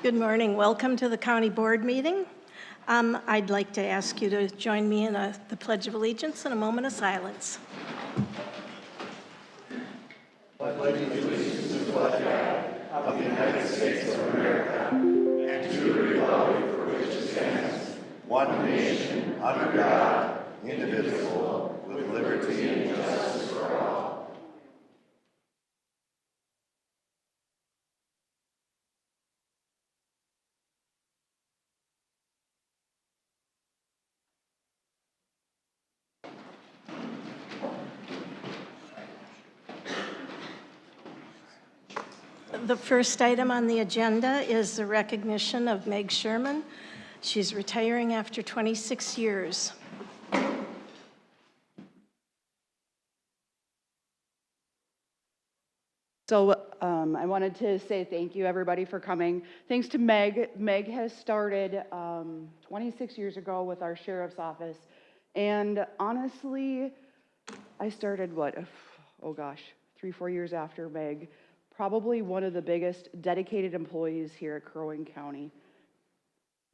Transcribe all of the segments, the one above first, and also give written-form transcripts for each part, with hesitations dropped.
Good morning. Welcome to the County Board meeting. I'd like to ask you to join me in the Pledge of Allegiance and a moment of silence. I pledge allegiance to the flag of the United States of America and to the republic for which it stands, one nation, under God, indivisible, with liberty and justice for all. The first item on the agenda is the recognition of Meg Sherman. She's retiring after 26 years. So I wanted to say thank you, everybody, for coming. Thanks to Meg. Meg has started 26 years ago with our sheriff's office. And honestly, I started, 3-4 years after Meg. Probably one of the biggest dedicated employees here at Crow Wing County.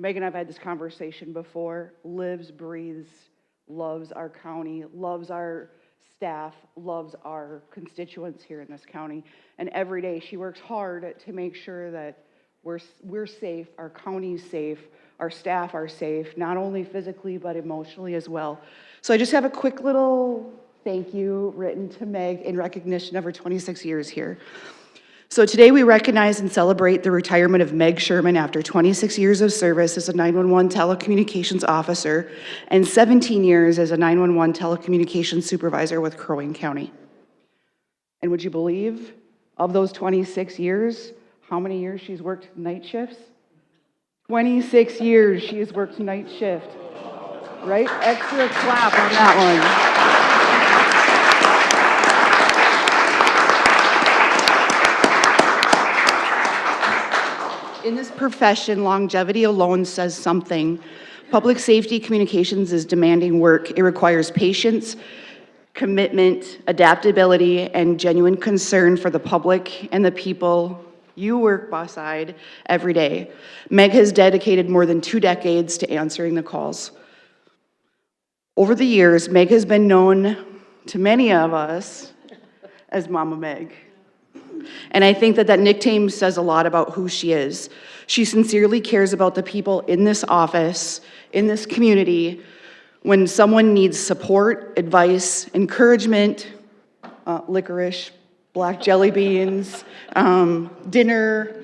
Meg and I have had this conversation before. Lives, breathes, loves our county, loves our staff, loves our constituents here in this county. And every day she works hard to make sure that we're safe, our county's safe, our staff are safe, not only physically but emotionally as well. So I just have a quick little thank you written to Meg in recognition of her 26 years here. So today we recognize and celebrate the retirement of Meg Sherman after 26 years of service as a 911 telecommunications officer and 17 years as a 911 telecommunications supervisor with Crow Wing County. And would you believe, of those 26 years, how many years she's worked night shifts? 26 years she has worked night shift. Right? Extra clap on that one. In this profession, longevity alone says something. Public safety communications is demanding work. It requires patience, commitment, adaptability, and genuine concern for the public and the people you work beside every day. Meg has dedicated more than 2 decades to answering the calls. Over the years, Meg has been known to many of us as Mama Meg. And I think that nickname says a lot about who she is. She sincerely cares about the people in this office, in this community. When someone needs support, advice, encouragement, licorice, black jelly beans, dinner,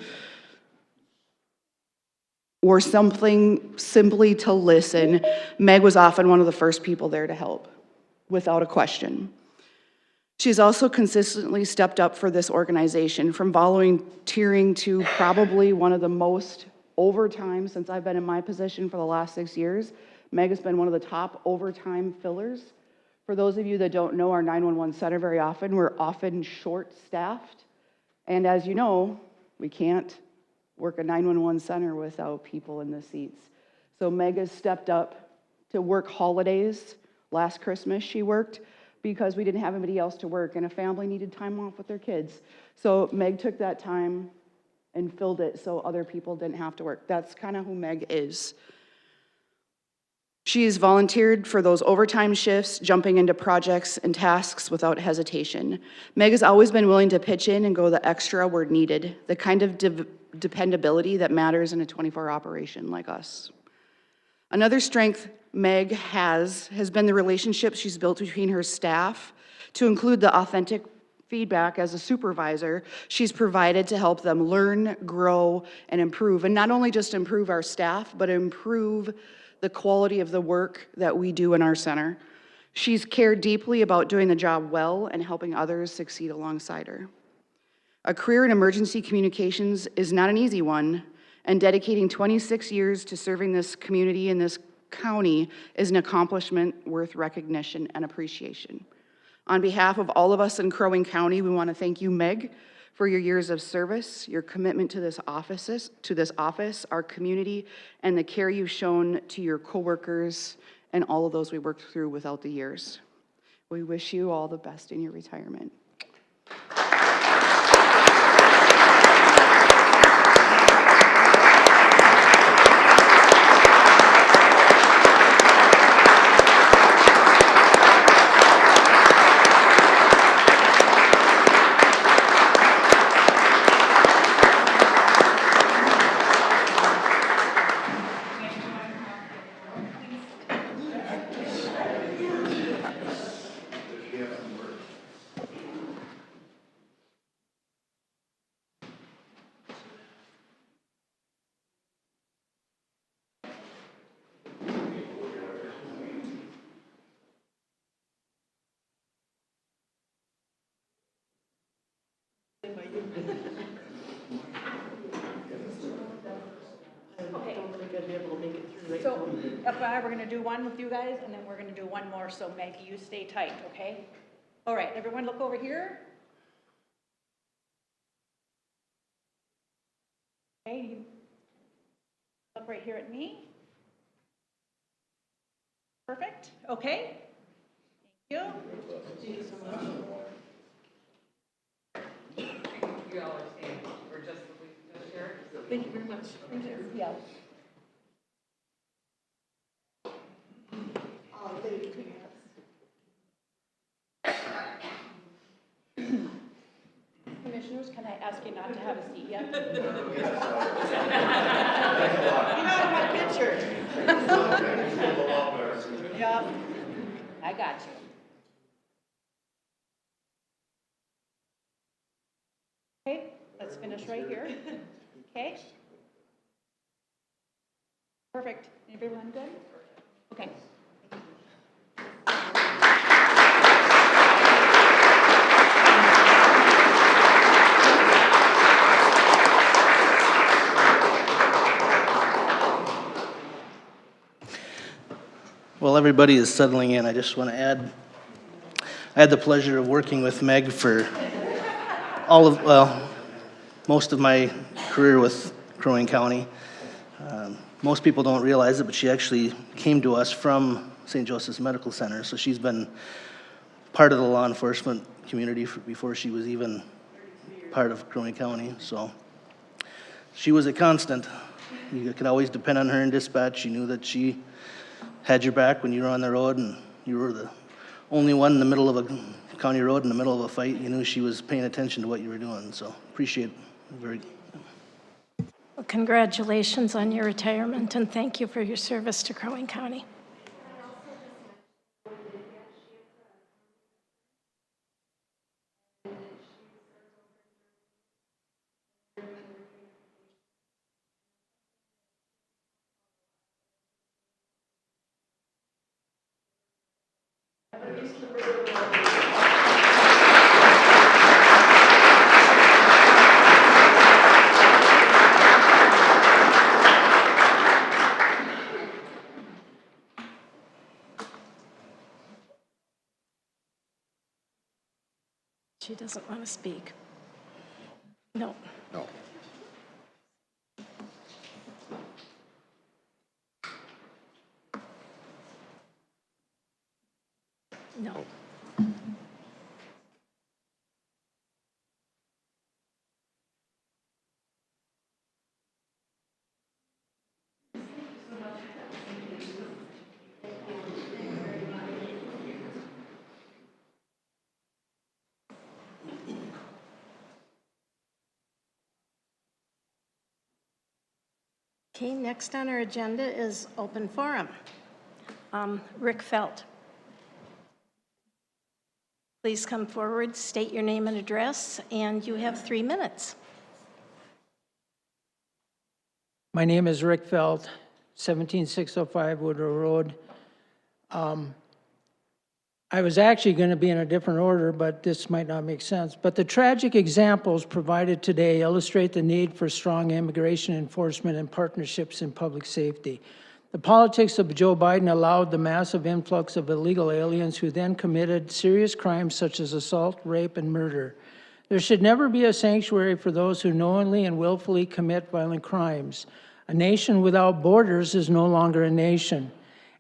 or something simply to listen, Meg was often one of the first people there to help, without a question. She's also consistently stepped up for this organization, from volunteering to probably one of the most overtime since I've been in my position for the last 6 years. Meg has been one of the top overtime fillers. For those of you that don't know our 911 center very often, we're often short-staffed. And as you know, we can't work a 911 center without people in the seats. So Meg has stepped up to work holidays. Last Christmas she worked, because we didn't have anybody else to work and a family needed time off with their kids. So Meg took that time and filled it so other people didn't have to work. That's kind of who Meg is. She has volunteered for those overtime shifts, jumping into projects and tasks without hesitation. Meg has always been willing to pitch in and go the extra where needed, the kind of dependability that matters in a 24-hour operation like us. Another strength Meg has been the relationship she's built between her staff, to include the authentic feedback as a supervisor she's provided to help them learn, grow, and improve. And not only just improve our staff, but improve the quality of the work that we do in our center. She's cared deeply about doing the job well and helping others succeed alongside her. A career in emergency communications is not an easy one, and dedicating 26 years to serving this community in this county is an accomplishment worth recognition and appreciation. On behalf of all of us in Crow Wing County, we want to thank you, Meg, for your years of service, your commitment to this office, our community, and the care you've shown to your coworkers and all of those we worked through without the years. We wish you all the best in your retirement. So, FYI, we're gonna do one with you guys, and then we're gonna do one more, so Maggie, you stay tight, okay? All right, everyone look over here. Okay, you look right here at me. Perfect, okay? Thank you. You all are staying, or just the sheriff? Thank you very much. Thank you. Yeah. Commissioners, can I ask you not to have a seat yet? You're not in my picture. Yeah, I got you. Okay, let's finish right here. Okay? Perfect. Everyone good? Okay. While everybody is settling in, I just want to add, I had the pleasure of working with Meg for most of my career with Crow Wing County. Most people don't realize it, but she actually came to us from St. Joseph's Medical Center, so she's been part of the law enforcement community before she was even part of Crow Wing County. So she was a constant. You could always depend on her in dispatch. You knew that she had your back when you were on the road, and you were the only one in the middle of a county road in the middle of a fight. You knew she was paying attention to what you were doing, so appreciate it. Well, congratulations on your retirement, and thank you for your service to Crow Wing County. She doesn't want to speak. No. No. No. Okay, next on our agenda is open forum. Rick Felt. Please come forward, state your name and address, and you have 3 minutes. My name is Rick Felt, 17605 Woodrow Road. I was actually going to be in a different order, but this might not make sense. But the tragic examples provided today illustrate the need for strong immigration enforcement and partnerships in public safety. The politics of Joe Biden allowed the massive influx of illegal aliens who then committed serious crimes such as assault, rape, and murder. There should never be a sanctuary for those who knowingly and willfully commit violent crimes. A nation without borders is no longer a nation.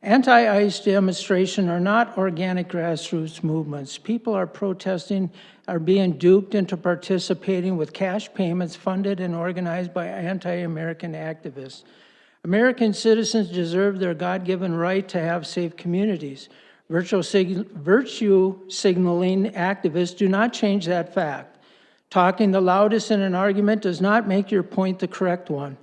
Anti-ICE demonstrations are not organic grassroots movements. People are protesting, are being duped into participating with cash payments funded and organized by anti-American activists. American citizens deserve their God-given right to have safe communities. Virtue signaling activists do not change that fact. Talking the loudest in an argument does not make your point the correct one.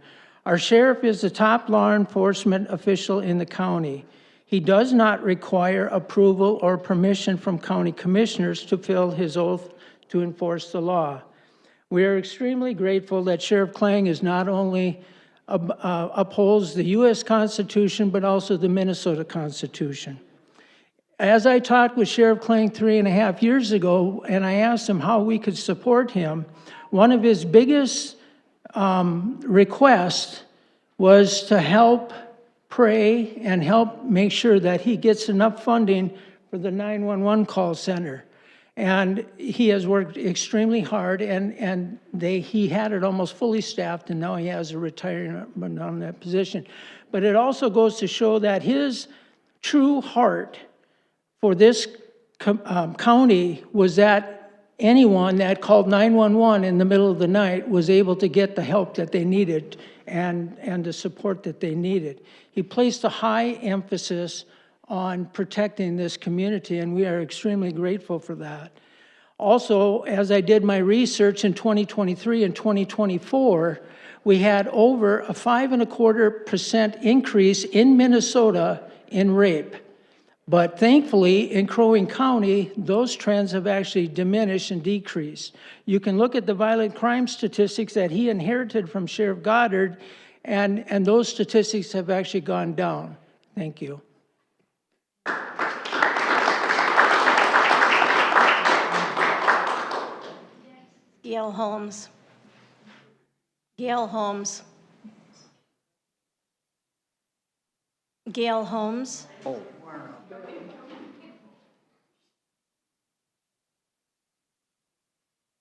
Our sheriff is the top law enforcement official in the county. He does not require approval or permission from county commissioners to fill his oath to enforce the law. We are extremely grateful that Sheriff Klang is not only upholds the U.S. Constitution, but also the Minnesota Constitution. As I talked with Sheriff Klang 3.5 years ago, and I asked him how we could support him, one of his biggest requests was to help pray and help make sure that he gets enough funding for the 911 call center. And he has worked extremely hard, and he had it almost fully staffed, and now he has a retirement on that position. But it also goes to show that his true heart for this county was that anyone that called 911 in the middle of the night was able to get the help that they needed and the support that they needed. He placed a high emphasis on protecting this community, and we are extremely grateful for that. Also, as I did my research in 2023 and 2024, we had over a 5.25% increase in Minnesota in rape. But thankfully, in Crow Wing County, those trends have actually diminished and decreased. You can look at the violent crime statistics that he inherited from Sheriff Goddard, and those statistics have actually gone down. Thank you. Gail Holmes. Gail Holmes. Gail Holmes.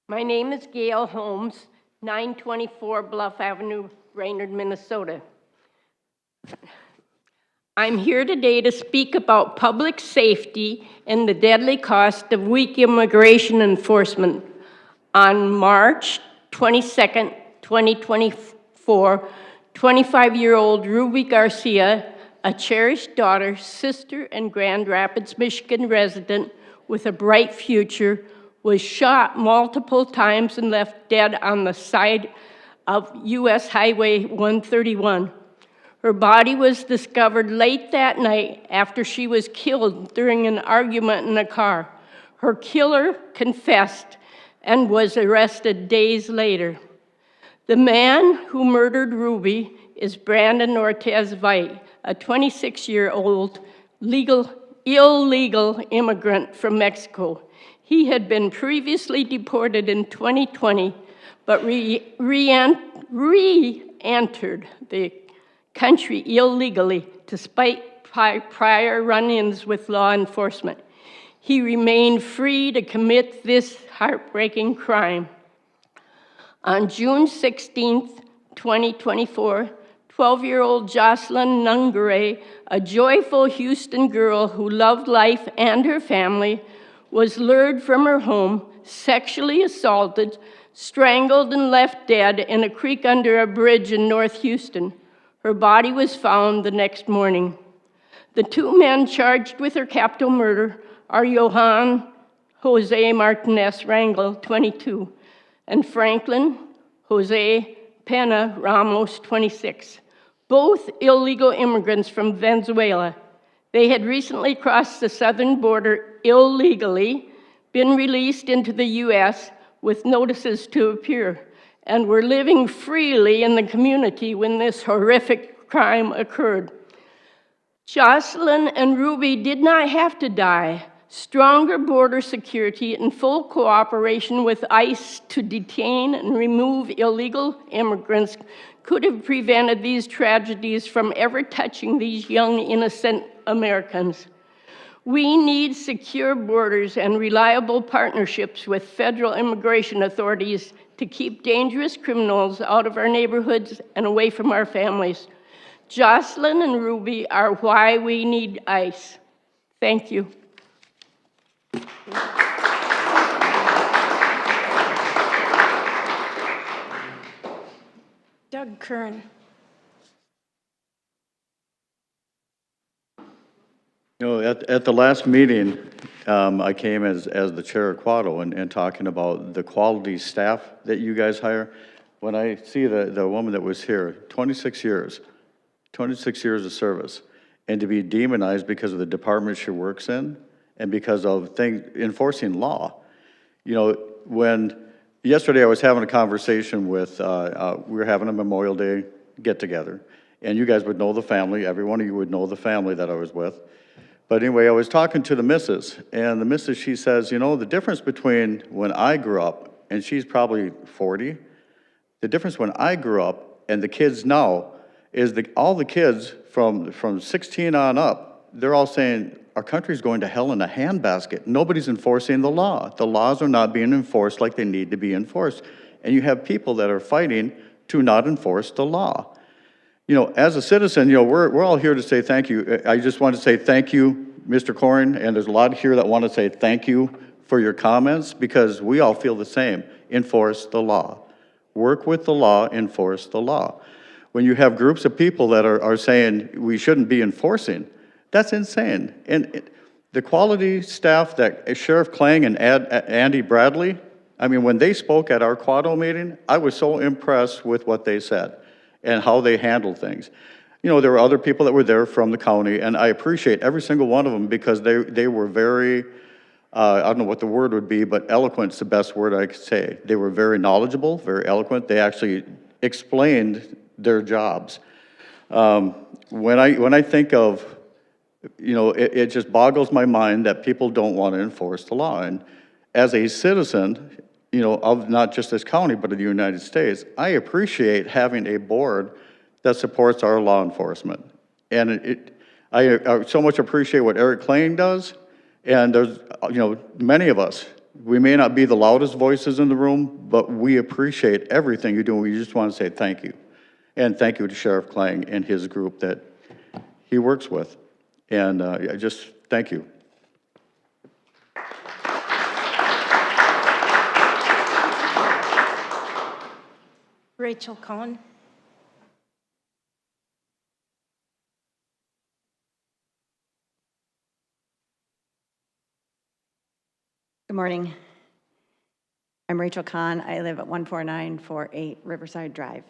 My name is Gail Holmes, 924 Bluff Avenue, Brainerd, Minnesota. I'm here today to speak about public safety and the deadly cost of weak immigration enforcement. On March 22nd, 2024, 25-year-old Ruby Garcia, a cherished daughter, sister, and Grand Rapids, Michigan resident with a bright future, was shot multiple times and left dead on the side of U.S. Highway 131. Her body was discovered late that night after she was killed during an argument in a car. Her killer confessed and was arrested days later. The man who murdered Ruby is Brandon Ortez Vite, a 26-year-old illegal immigrant from Mexico. He had been previously deported in 2020, but re-entered the country illegally despite prior run-ins with law enforcement. He remained free to commit this heartbreaking crime. On June 16th, 2024, 12-year-old Jocelyn Nungare, a joyful Houston girl who loved life and her family, was lured from her home, sexually assaulted, strangled, and left dead in a creek under a bridge in North Houston. Her body was found the next morning. The two men charged with her capital murder are Johan Jose Martinez Rangel, 22, and Franklin Jose Pena Ramos, 26, both illegal immigrants from Venezuela. They had recently crossed the southern border illegally, been released into the U.S. with notices to appear, and were living freely in the community when this horrific crime occurred. Jocelyn and Ruby did not have to die. Stronger border security and full cooperation with ICE to detain and remove illegal immigrants could have prevented these tragedies from ever touching these young, innocent Americans. We need secure borders and reliable partnerships with federal immigration authorities to keep dangerous criminals out of our neighborhoods and away from our families. Jocelyn and Ruby are why we need ICE. Thank you. Doug Kern. You know, at the last meeting, I came as the chair of Quado and talking about the quality staff that you guys hire. When I see the woman that was here, 26 years of service, and to be demonized because of the department she works in and because of enforcing law. You know, yesterday I was having a conversation with, we were having a Memorial Day get-together, and you guys would know the family, every one of you would know the family that I was with. But anyway, I was talking to the missus, and the missus, she says, you know, the difference between when I grew up and she's probably 40. The difference when I grew up and the kids now is all the kids from 16 on up, they're all saying, our country's going to hell in a handbasket. Nobody's enforcing the law. The laws are not being enforced like they need to be enforced. And you have people that are fighting to not enforce the law. You know, as a citizen, you know, we're all here to say thank you. I just want to say thank you, Mr. Corin, and there's a lot here that want to say thank you for your comments, because we all feel the same. Enforce the law. Work with the law, enforce the law. When you have groups of people that are saying we shouldn't be enforcing, that's insane. And the quality staff that Sheriff Klang and Andy Bradley, I mean, when they spoke at our Quado meeting, I was so impressed with what they said and how they handled things. You know, there were other people that were there from the county, and I appreciate every single one of them because they were very, I don't know what the word would be, but eloquent's the best word I could say. They were very knowledgeable, very eloquent. They actually explained their jobs. When I think of, you know, it just boggles my mind that people don't want to enforce the law. And as a citizen, you know, of not just this county, but of the United States, I appreciate having a board that supports our law enforcement. And I so much appreciate what Eric Klang does. And there's, you know, many of us, we may not be the loudest voices in the room, but we appreciate everything you do. We just want to say thank you. And thank you to Sheriff Klang and his group that he works with. And I just thank you. Rachel Cohen. Good morning. I'm Rachel Kahn. I live at 14948 Riverside Drive.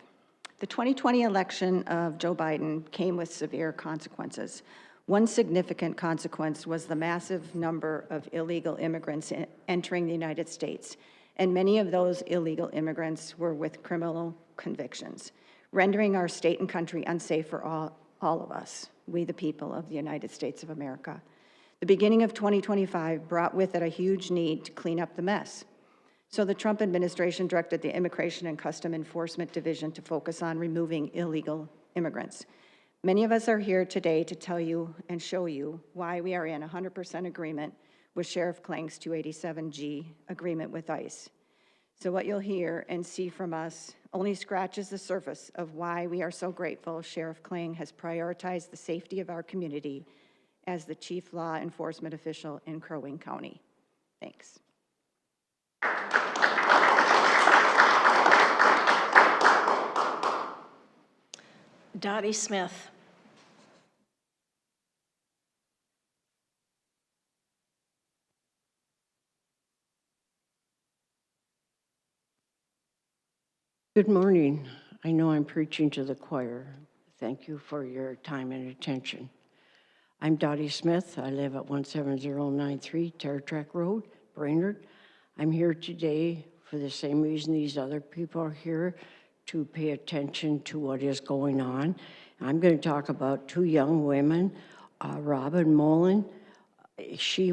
The 2020 election of Joe Biden came with severe consequences. One significant consequence was the massive number of illegal immigrants entering the United States, and many of those illegal immigrants were with criminal convictions, rendering our state and country unsafe for all of us, we the people of the United States of America. The beginning of 2025 brought with it a huge need to clean up the mess. So the Trump administration directed the Immigration and Customs Enforcement Division to focus on removing illegal immigrants. Many of us are here today to tell you and show you why we are in 100% agreement with Sheriff Klang's 287G agreement with ICE. So what you'll hear and see from us only scratches the surface of why we are so grateful Sheriff Klang has prioritized the safety of our community as the chief law enforcement official in Crow Wing County. Thanks. Dottie Smith. Good morning. I know I'm preaching to the choir. Thank you for your time and attention. I'm Dottie Smith. I live at 17093 Terra Track Road, Brainerd. I'm here today for the same reason these other people are here, to pay attention to what is going on. I'm going to talk about two young women, Robin Mullen. She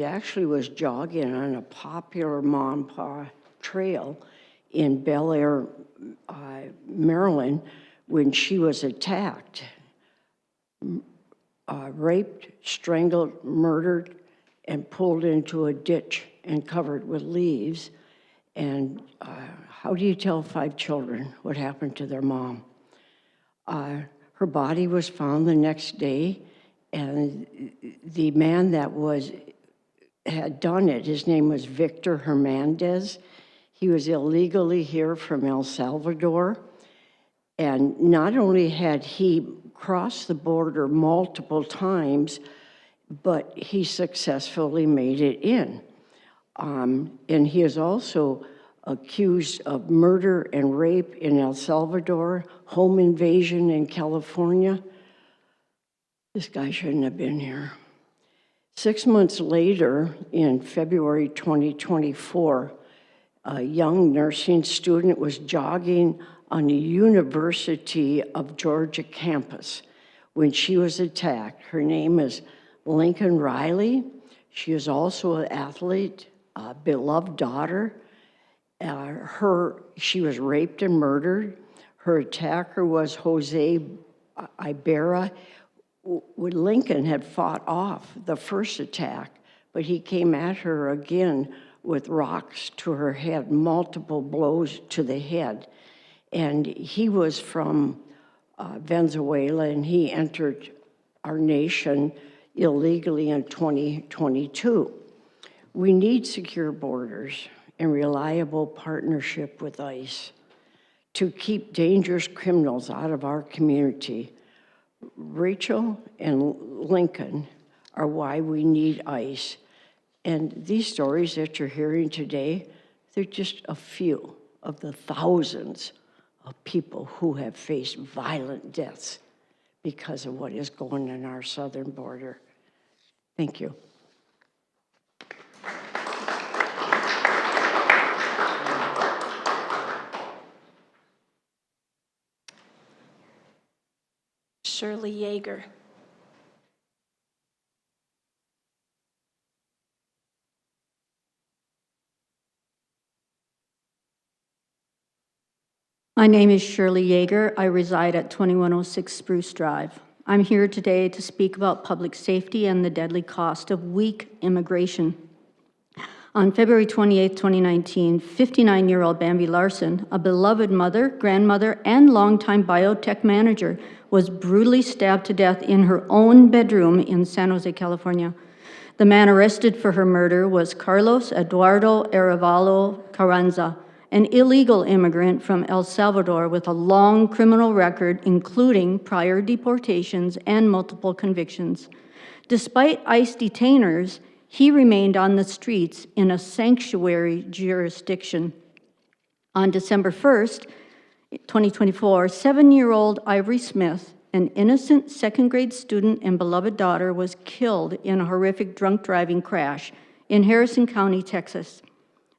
actually was jogging on a popular Monpaw trail in Bel Air, Maryland, when she was attacked, raped, strangled, murdered, and pulled into a ditch and covered with leaves. And how do you tell 5 children what happened to their mom? Her body was found the next day, and the man that had done it, his name was Victor Hernandez. He was illegally here from El Salvador, and not only had he crossed the border multiple times, but he successfully made it in. And he is also accused of murder and rape in El Salvador, home invasion in California. This guy shouldn't have been here. 6 months later, in February 2024, a young nursing student was jogging on the University of Georgia campus when she was attacked. Her name is Lincoln Riley. She is also an athlete beloved daughter. She was raped and murdered. Her attacker was Jose Ibarra. Lincoln had fought off the first attack, but he came at her again with rocks to her head, multiple blows to the head. And he was from Venezuela, and he entered our nation illegally in 2022. We need secure borders and reliable partnership with ICE to keep dangerous criminals out of our community. Rachel and Lincoln are why we need ICE. And these stories that you're hearing today, they're just a few of the thousands of people who have faced violent deaths because of what is going on our southern border. Thank you. Shirley Yeager. My name is Shirley Yeager. I reside at 2106 Spruce Drive. I'm here today to speak about public safety and the deadly cost of weak immigration. On February 28, 2019, 59-year-old Bambi Larson, a beloved mother, grandmother, and longtime biotech manager, was brutally stabbed to death in her own bedroom in San Jose, California. The man arrested for her murder was Carlos Eduardo Arevalo Carranza, an illegal immigrant from El Salvador with a long criminal record, including prior deportations and multiple convictions. Despite ICE detainers, he remained on the streets in a sanctuary jurisdiction. On December 1st, 2024, 7-year-old Ivory Smith, an innocent second-grade student and beloved daughter, was killed in a horrific drunk driving crash in Harrison County, Texas.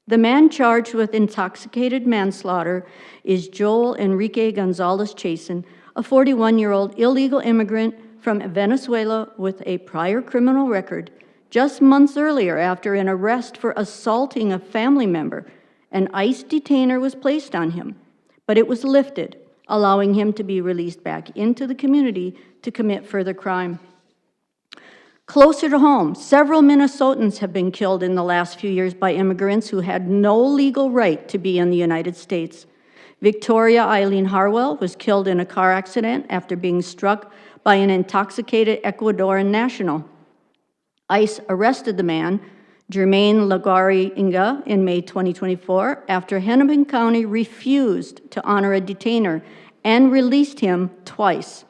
The man charged with intoxicated manslaughter is Joel Enrique Gonzalez Chasen, a 41-year-old illegal immigrant from Venezuela with a prior criminal record. Just months earlier, after an arrest for assaulting a family member, an ICE detainer was placed on him, but it was lifted, allowing him to be released back into the community to commit further crime. Closer to home, several Minnesotans have been killed in the last few years by immigrants who had no legal right to be in the United States. Victoria Eileen Harwell was killed in a car accident after being struck by an intoxicated Ecuadorian national. ICE arrested the man, Jermaine Lagari Inga, in May 2024 after Hennepin County refused to honor a detainer and released him twice.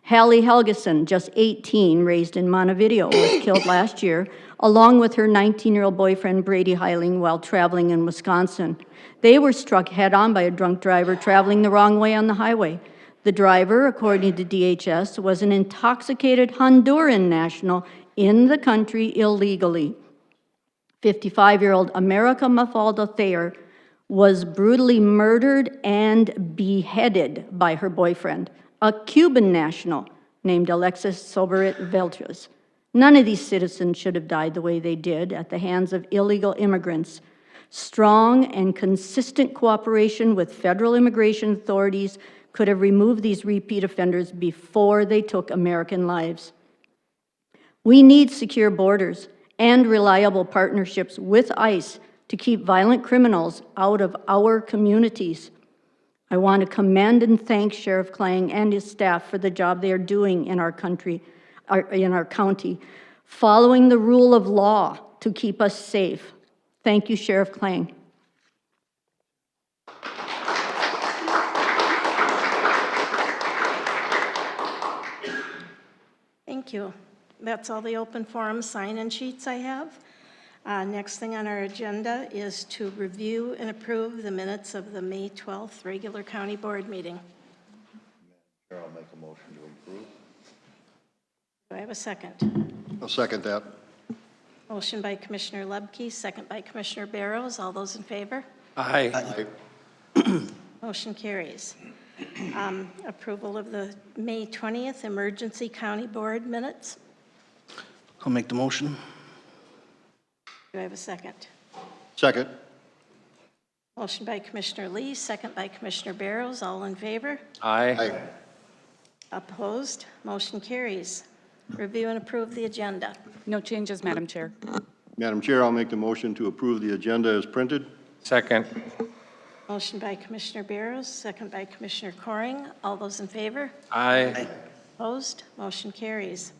Hallie Helgeson, just 18, raised in Montevideo, was killed last year, along with her 19-year-old boyfriend, Brady Heiling, while traveling in Wisconsin. They were struck head-on by a drunk driver traveling the wrong way on the highway. The driver, according to DHS, was an intoxicated Honduran national in the country illegally. 55-year-old America Mafalda Thayer was brutally murdered and beheaded by her boyfriend, a Cuban national named Alexis Soberit Veltras. None of these citizens should have died the way they did at the hands of illegal immigrants. Strong and consistent cooperation with federal immigration authorities could have removed these repeat offenders before they took American lives. We need secure borders and reliable partnerships with ICE to keep violent criminals out of our communities. I want to commend and thank Sheriff Klang and his staff for the job they are doing in our county, following the rule of law to keep us safe. Thank you, Sheriff Klang. Thank you. That's all the open forum sign-in sheets I have. Next thing on our agenda is to review and approve the minutes of the May 12th regular county board meeting. Chair, I'll make a motion to approve. Do I have a second? I'll second that. Motion by Commissioner Lubke, second by Commissioner Barrows. All those in favor? Aye. Motion carries. Approval of the May 20th emergency county board minutes. I'll make the motion. Do I have a second? Second. Motion by Commissioner Lee, second by Commissioner Barrows. All in favor? Aye. Opposed? Motion carries. Review and approve the agenda. No changes, Madam Chair. Madam Chair, I'll make the motion to approve the agenda as printed. Second. Motion by Commissioner Barrows, second by Commissioner Coring. All those in favor? Aye. Opposed? Motion carries.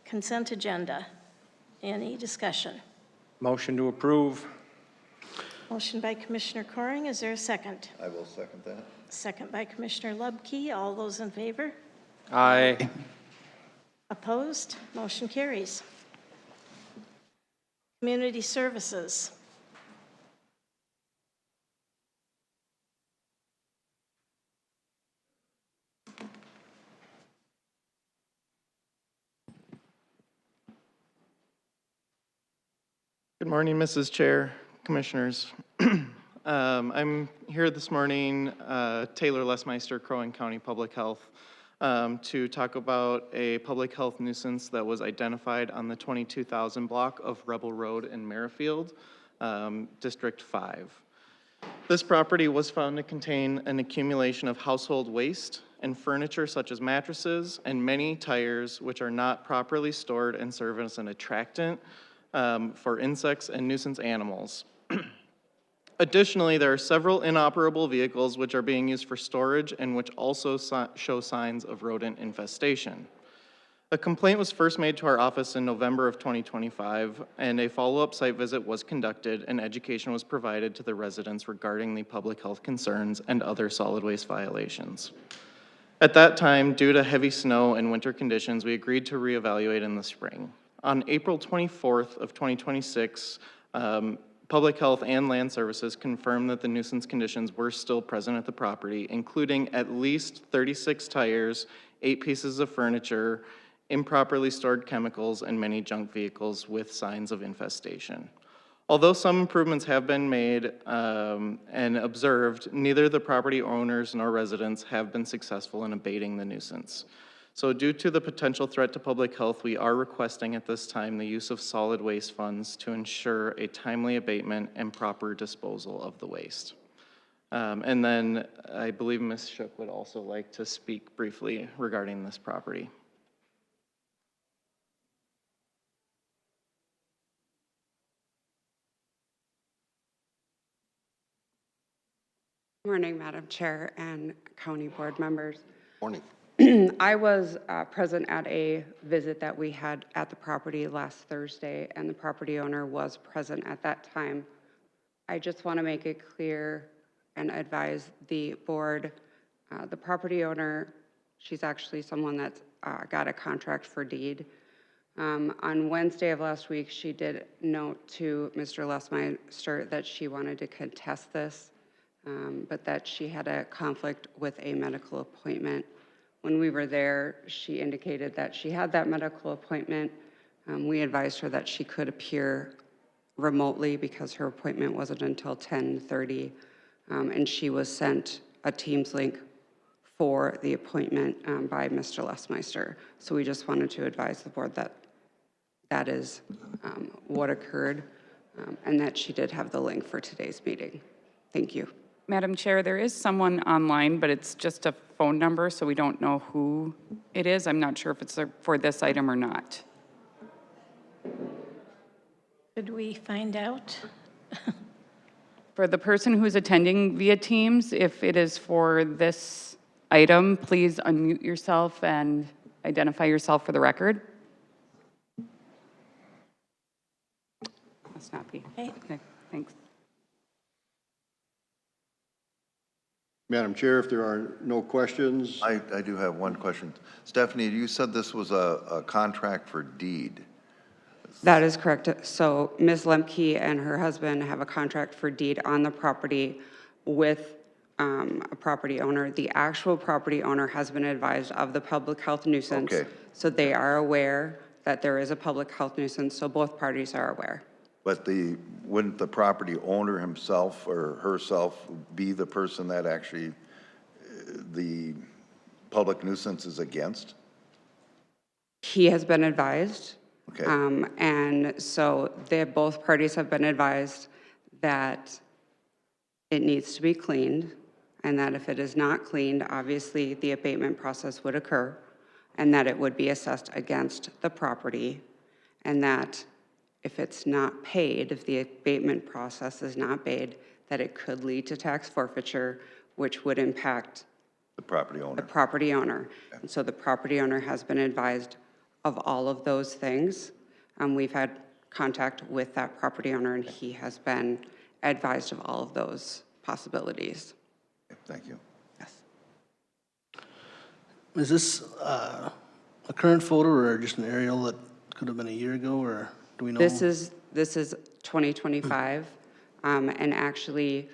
Consent agenda. Any discussion? Motion to approve. Motion by Commissioner Coring. Is there a second? I will second that. Second by Commissioner Lubke. All those in favor? Aye. Opposed? Motion carries. Community services. Good morning, Mrs. Chair, Commissioners. I'm here this morning, Taylor Lesmeister, Crow Wing County Public Health, to talk about a public health nuisance that was identified on the 22,000 block of Rebel Road in Merrifield, District 5. This property was found to contain an accumulation of household waste and furniture such as mattresses and many tires which are not properly stored and serve as an attractant for insects and nuisance animals. Additionally, there are several inoperable vehicles which are being used for storage and which also show signs of rodent infestation. A complaint was first made to our office in November of 2025, and a follow-up site visit was conducted and education was provided to the residents regarding the public health concerns and other solid waste violations. At that time, due to heavy snow and winter conditions, we agreed to reevaluate in the spring. On April 24th of 2026, Public Health and Land Services confirmed that the nuisance conditions were still present at the property, including at least 36 tires, 8 pieces of furniture, improperly stored chemicals, and many junk vehicles with signs of infestation. Although some improvements have been made and observed, neither the property owners nor residents have been successful in abating the nuisance. So due to the potential threat to public health, we are requesting at this time the use of solid waste funds to ensure a timely abatement and proper disposal of the waste. And then I believe Ms. Shook would also like to speak briefly regarding this property. Morning, Madam Chair and County Board members. Morning. I was present at a visit that we had at the property last Thursday, and the property owner was present at that time. I just want to make it clear and advise the board, the property owner, she's actually someone that's got a contract for deed. On Wednesday of last week, she did note to Mr. Lesmeister that she wanted to contest this, but that she had a conflict with a medical appointment. When we were there, she indicated that she had that medical appointment. We advised her that she could appear remotely because her appointment wasn't until 10:30, and she was sent a Teams link for the appointment by Mr. Lesmeister. So we just wanted to advise the board that that is what occurred, and that she did have the link for today's meeting. Thank you. Madam Chair, there is someone online, but it's just a phone number, so we don't know who it is. I'm not sure if it's for this item or not. Could we find out? For the person who's attending via Teams, if it is for this item, please unmute yourself and identify yourself for the record. Must not be. Okay, thanks. Madam Chair, if there are no questions. I do have one question. Stephanie, you said this was a contract for deed. That is correct. So Ms. Lemke and her husband have a contract for deed on the property with a property owner. The actual property owner has been advised of the public health nuisance. Okay. So they are aware that there is a public health nuisance, so both parties are aware. But wouldn't the property owner himself or herself be the person that actually the public nuisance is against? He has been advised. Okay. And so both parties have been advised that it needs to be cleaned, and that if it is not cleaned, obviously the abatement process would occur, and that it would be assessed against the property, and that if it's not paid, if the abatement process is not paid, that it could lead to tax forfeiture, which would impact The property the owner. property owner. And so the property owner has been advised of all of those things. We've had contact with that property owner, and he has been advised of all of those possibilities. Thank you. Is this a current photo or just an aerial that could have been a year ago, or do we know? This is 2025, and actually,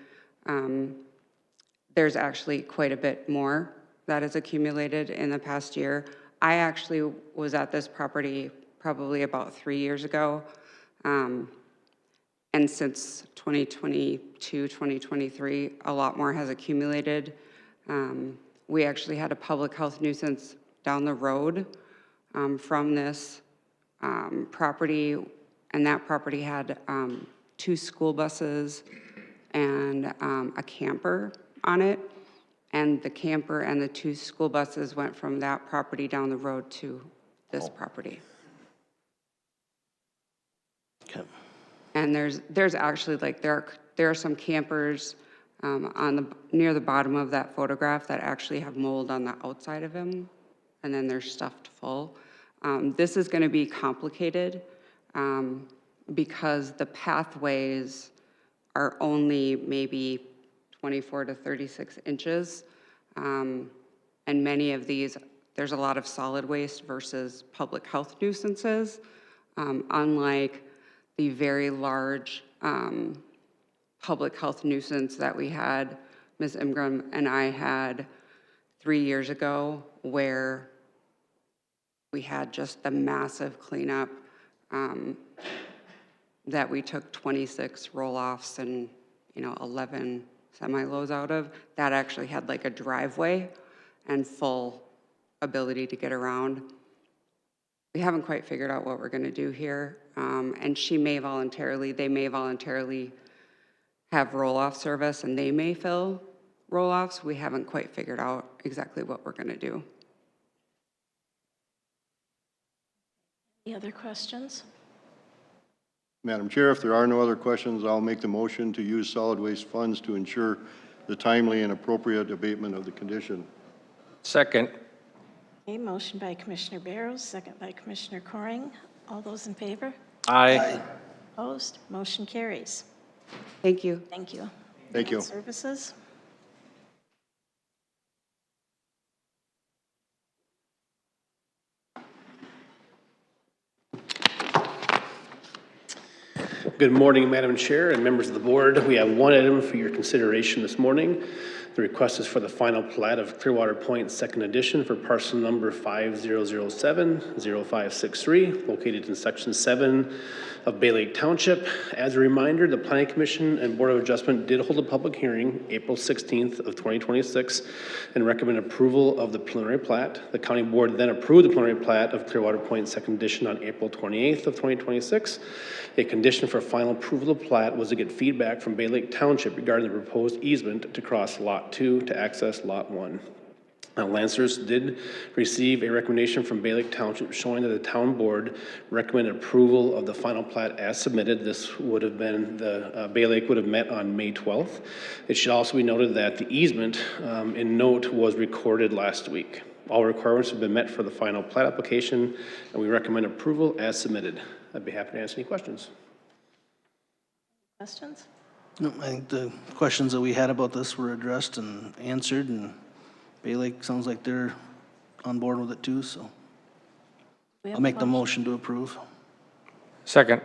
there's actually quite a bit more that has accumulated in the past year. I actually was at this property probably about 3 years ago, and since 2022, 2023, a lot more has accumulated. We actually had a public health nuisance down the road from this property, and that property had 2 school buses and a camper on it, and the camper and the 2 school buses went from that property down the road to this property. Okay. And there's actually, like, there are some campers near the bottom of that photograph that actually have mold on the outside of them, and then they're stuffed full. This is going to be complicated because the pathways are only maybe 24 to 36 inches. And many of these, there's a lot of solid waste versus public health nuisances, unlike the very large public health nuisance that we had, Ms. Ingram and I had 3 years ago, where we had just the massive cleanup that we took 26 roll-offs and 11 semi-loads out of. That actually had like a driveway and full ability to get around. We haven't quite figured out what we're going to do here, and they may voluntarily have roll-off service, and they may fill roll-offs. We haven't quite figured out exactly what we're going to do. Any other questions? Madam Chair, if there are no other questions, I'll make the motion to use solid waste funds to ensure the timely and appropriate abatement of the condition. Second. Okay, motion by Commissioner Barrows, second by Commissioner Coring. All those in favor? Aye. Opposed? Motion carries. Thank you. Thank you. Thank you. Services? Good morning, Madam Chair and members of the board. We have one item for your consideration this morning. The request is for the final plat of Clearwater Point Second Edition for parcel number 5007-0563, located in section 7 of Bay Lake Township. As a reminder, the Planning Commission and Board of Adjustment did hold a public hearing April 16th of 2026 and recommend approval of the preliminary plat. The county board then approved the preliminary plat of Clearwater Point Second Edition on April 28th of 2026. A condition for final approval of the plat was to get feedback from Bay Lake Township regarding the proposed easement to cross Lot 2 to access Lot 1. Lancers did receive a recommendation from Bay Lake Township showing that the town board recommended approval of the final plat as submitted. This would have been, Bay Lake would have met on May 12th. It should also be noted that the easement in note was recorded last week. All requirements have been met for the final plat application, and we recommend approval as submitted. I'd be happy to answer any questions. Questions? No, I think the questions that we had about this were addressed and answered, and Bay Lake sounds like they're on board with it too, so I'll make the motion to approve. Second.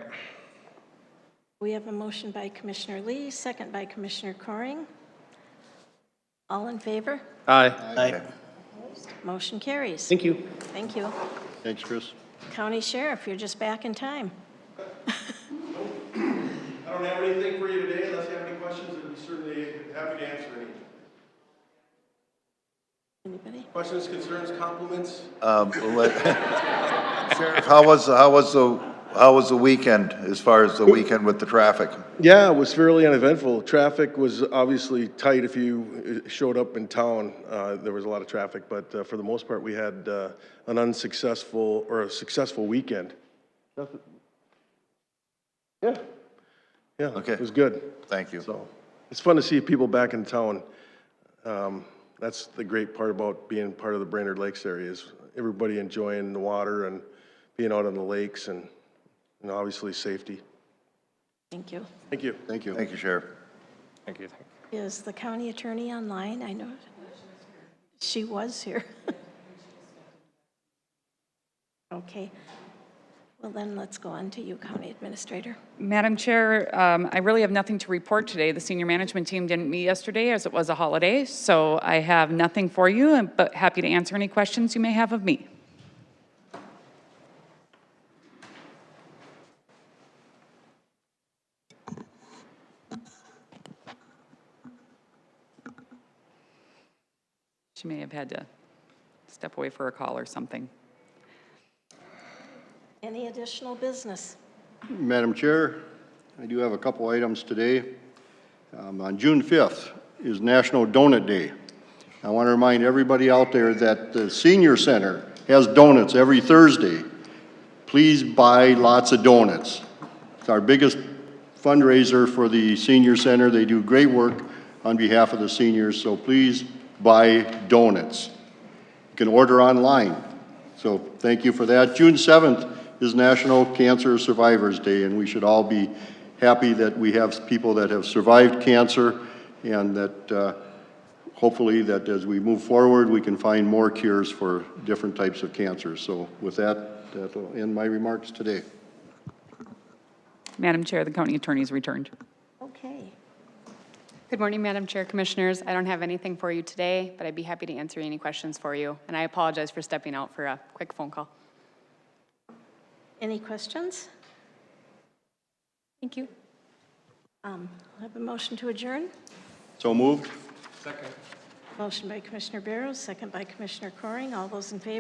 We have a motion by Commissioner Lee, second by Commissioner Coring. All in favor? Aye. Aye. Motion carries. Thank you. Thank you. Thanks, Chris. County Sheriff, you're just back in time. I don't have anything for you today. Unless you have any questions, I'd be certainly happy to answer any. Anybody? Questions, concerns, compliments? Sheriff, how was the How was the weekend, as far as the weekend with the traffic? Yeah, it was fairly uneventful. Traffic was obviously tight if you showed up in town. There was a lot of traffic, but for the most part, we had an unsuccessful or a successful weekend. Yeah. Yeah, Okay. it was good. Thank you. So it's fun to see people back in town. That's the great part about being part of the Brainerd Lakes area is everybody enjoying the water and being out on the lakes and obviously safety. Thank you. Thank you. Thank you. Thank you, Sheriff. Thank you. Is the county attorney online? I know she was here. Okay. Well, then let's go on to you, County Administrator. Madam Chair, I really have nothing to report today. The senior management team didn't meet yesterday as it was a holiday, so I have nothing for you, but happy to answer any questions you may have of me. She may have had to step away for a call or something. Any additional business? Madam Chair, I do have a couple items today. On June 5th is National Donut Day. I want to remind everybody out there that the Senior Center has donuts every Thursday. Please buy lots of donuts. It's our biggest fundraiser for the Senior Center. They do great work on behalf of the seniors, so please buy donuts. You can order online. So thank you for that. June 7th is National Cancer Survivors Day, and we should all be happy that we have people that have survived cancer and that hopefully that as we move forward, we can find more cures for different types of cancer. So with that, that'll end my remarks today. Madam Chair, the county attorney's returned. Okay. Good morning, Madam Chair, Commissioners. I don't have anything for you today, but I'd be happy to answer any questions for you. And I apologize for stepping out for a quick phone call. Any questions? Thank you. I have a motion to adjourn. So moved. Second. Motion by Commissioner Barrows, second by Commissioner Coring. All those in favor?